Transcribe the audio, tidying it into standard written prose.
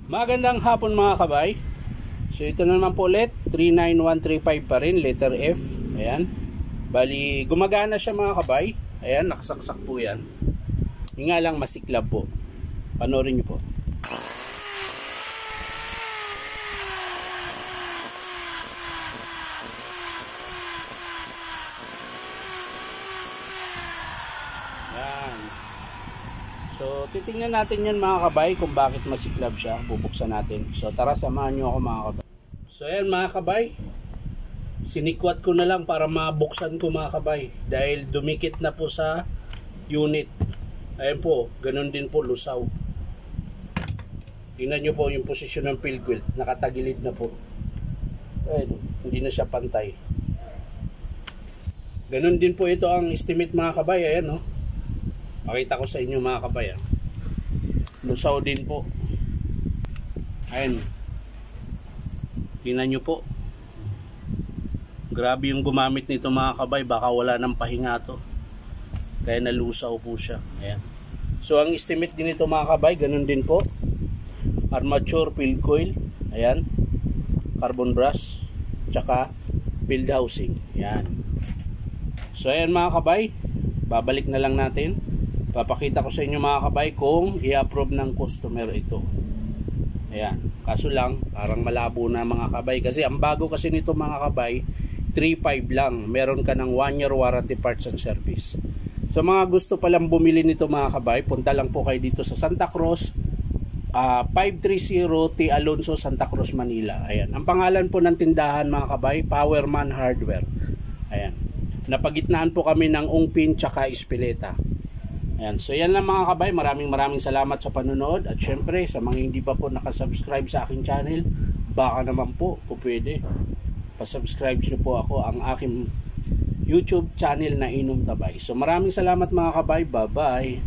Magandang hapon mga kabay. So ito na naman po ulit, 39135 pa rin, letter F. Ayan. Bali, gumagana siya mga kabay. Ayan, nakasaksak po yan. Yung nga lang masiklab po. Panoorin nyo po. Ayan. So, titingnan natin yan mga kabay kung bakit masiklab siya. Bubuksan natin. So, tara samahan nyo ako mga kabay. So, ayan mga kabay. Sinikwat ko na lang para mabuksan ko mga kabay. Dahil dumikit na po sa unit. Ayan po, ganun din po lusaw. Tingnan nyo po yung posisyon ng field quilt. Nakatagilid na po. Ayan, hindi na siya pantay. Ganun din po ito ang estimate mga kabay. Ayan no. Pakita ko sa inyo mga kabay. Lusaw din po. Ayan. Tingnan nyo po. Grabe yung gumamit nito mga kabay. Baka wala ng pahinga to. Kaya nalusaw po siya. Ayan. So ang estimate din nito mga kabay, ganun din po. Armature field coil. Ayan. Carbon brush. Tsaka field housing. Ayan. So ayan mga kabay. Babalik na lang natin. Papakita ko sa inyo mga kabay kung i-approve ng customer ito. Ayan. Kaso lang, parang malabo na mga kabay. Kasi ang bago kasi nito mga kabay, 3.5 lang. Meron ka ng 1 year warranty parts and service. So mga gusto palang bumili nito mga kabay, punta lang po kayo dito sa Santa Cruz, 530 T. Alonso, Santa Cruz, Manila. Ayan. Ang pangalan po ng tindahan mga kabay, Powerman Hardware. Ayan. Napagitnaan po kami ng Ungpin tsaka Espeleta. Ayan. So yan lang mga kabay. Maraming salamat sa panonood. At syempre sa mga hindi pa po nakasubscribe sa aking channel, baka naman po pwede pasubscribe nyo po ako ang aking YouTube channel na Inom Tabay. So maraming salamat mga kabay. Bye bye.